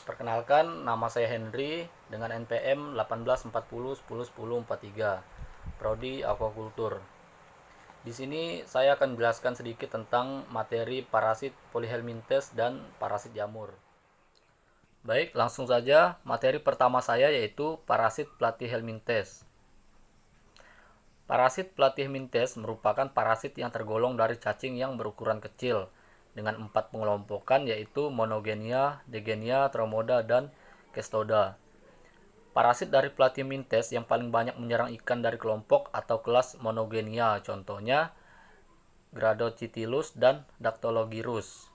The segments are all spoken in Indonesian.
Perkenalkan, nama saya Henry dengan NPM 1840101043, Prodi Aquacultur. Di sini saya akan menjelaskan sedikit tentang materi parasit Polyhelminthes dan parasit jamur. Baik, langsung saja materi pertama saya yaitu parasit Platyhelminthes. Parasit Platyhelminthes merupakan parasit yang tergolong dari cacing yang berukuran kecil dengan 4 pengelompokan yaitu Monogenia, Degenia, Tromoda, dan Cestoda. Parasit dari Platyhelminthes yang paling banyak menyerang ikan dari kelompok atau kelas Monogenia, contohnya Gradocytilus dan Dactylogyrus.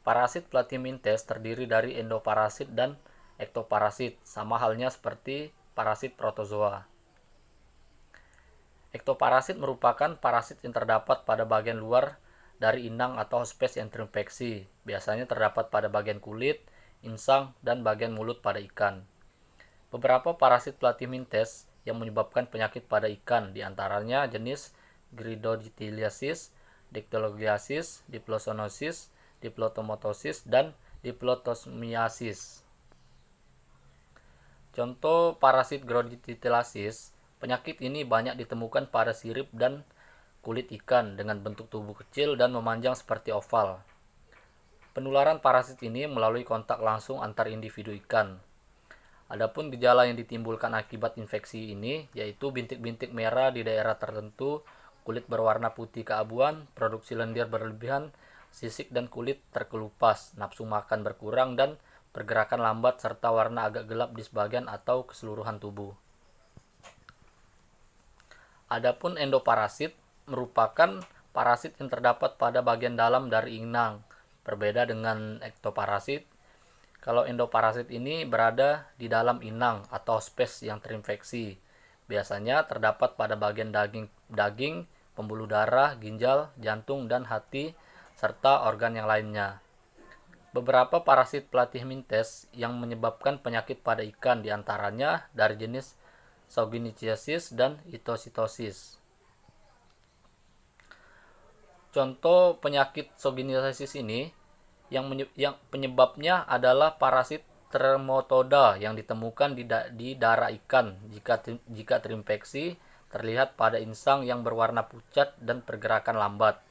Parasit Platyhelminthes terdiri dari endoparasit dan ektoparasit, sama halnya seperti parasit protozoa. Ektoparasit merupakan parasit yang terdapat pada bagian luar dari inang atau hospes yang terinfeksi. Biasanya terdapat pada bagian kulit, insang, dan bagian mulut pada ikan. Beberapa parasit Platyhelminthes yang menyebabkan penyakit pada ikan, diantaranya jenis Gridogitiliasis, Dactylogyasis, Diplosonosis, Diplotomatosis, dan Diplotosmiasis. Contoh parasit Gridogitiliasis, penyakit ini banyak ditemukan pada sirip dan kulit ikan dengan bentuk tubuh kecil dan memanjang seperti oval. Penularan parasit ini melalui kontak langsung antar individu ikan. Adapun gejala yang ditimbulkan akibat infeksi ini yaitu bintik-bintik merah di daerah tertentu, kulit berwarna putih keabuan, produksi lendir berlebihan, sisik dan kulit terkelupas, nafsu makan berkurang, dan pergerakan lambat serta warna agak gelap di sebagian atau keseluruhan tubuh. Adapun endoparasit merupakan parasit yang terdapat pada bagian dalam dari inang. Berbeda dengan ektoparasit, kalau endoparasit ini berada di dalam inang atau hospes yang terinfeksi. Biasanya terdapat pada bagian daging, pembuluh darah, ginjal, jantung, dan hati, serta organ yang lainnya. Beberapa parasit Platyhelminthes yang menyebabkan penyakit pada ikan diantaranya dari jenis Sauginiasis dan Ithositosis. Contoh penyakit Sauginiasis ini yang penyebabnya adalah parasit Tremotoda yang ditemukan di darah ikan. Jika terinfeksi, terlihat pada insang yang berwarna pucat dan pergerakan lambat.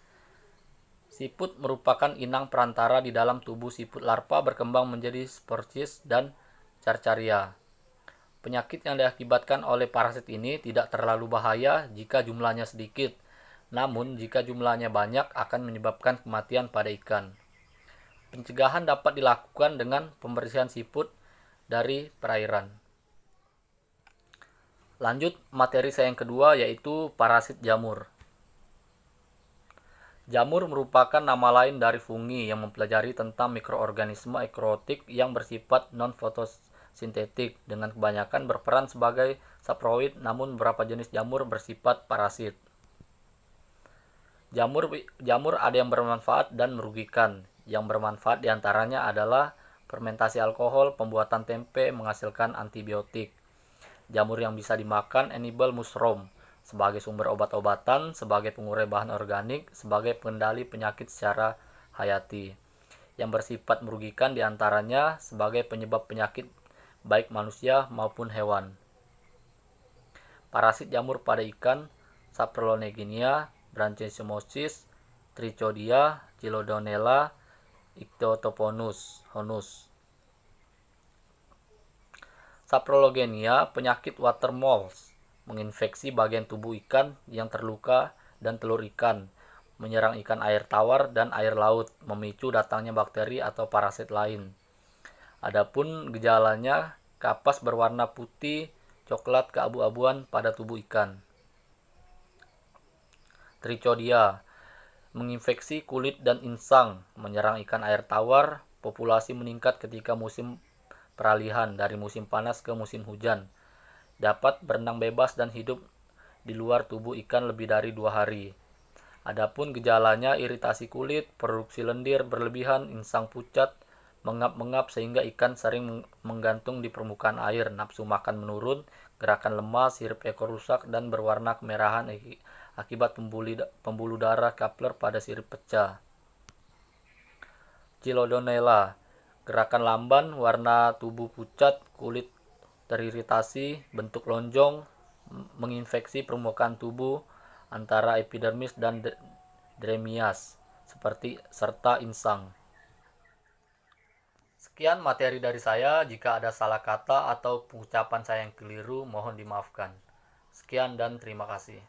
Siput merupakan inang perantara di dalam tubuh siput larva berkembang menjadi Sporchis dan Carcharia. Penyakit yang diakibatkan oleh parasit ini tidak terlalu bahaya jika jumlahnya sedikit, namun jika jumlahnya banyak akan menyebabkan kematian pada ikan. Pencegahan dapat dilakukan dengan pembersihan siput dari perairan. Lanjut materi saya yang kedua yaitu parasit jamur. Jamur merupakan nama lain dari fungi yang mempelajari tentang mikroorganisme eukariot yang bersifat non-fotosintetik dengan kebanyakan berperan sebagai saproid, namun beberapa jenis jamur bersifat parasit. Jamur ada yang bermanfaat dan merugikan. Yang bermanfaat diantaranya adalah fermentasi alkohol, pembuatan tempe, menghasilkan antibiotik. Jamur yang bisa dimakan edible mushroom sebagai sumber obat-obatan, sebagai pengurai bahan organik, sebagai pengendali penyakit secara hayati. Yang bersifat merugikan diantaranya sebagai penyebab penyakit baik manusia maupun hewan. Parasit jamur pada ikan, Saprolonegenia, Branchiomyces, Trichodia, Chilodonella, Ichthyotoponus, Honus. Saprologenia, penyakit water moles, menginfeksi bagian tubuh ikan yang terluka dan telur ikan, menyerang ikan air tawar dan air laut, memicu datangnya bakteri atau parasit lain. Adapun gejalanya, kapas berwarna putih, coklat keabu-abuan pada tubuh ikan. Trichodia, menginfeksi kulit dan insang, menyerang ikan air tawar, populasi meningkat ketika musim peralihan dari musim panas ke musim hujan. Dapat berenang bebas dan hidup di luar tubuh ikan lebih dari 2 hari. Adapun gejalanya iritasi kulit, produksi lendir berlebihan, insang pucat, mengap-mengap sehingga ikan sering menggantung di permukaan air, nafsu makan menurun, gerakan lemah, sirip ekor rusak dan berwarna kemerahan akibat pembuluh darah kapler pada sirip pecah. Chilodonella, gerakan lamban, warna tubuh pucat, kulit teriritasi, bentuk lonjong, menginfeksi permukaan tubuh antara epidermis dan dermis seperti serta insang. Sekian materi dari saya. Jika ada salah kata atau pengucapan saya yang keliru, mohon dimaafkan. Sekian dan terima kasih.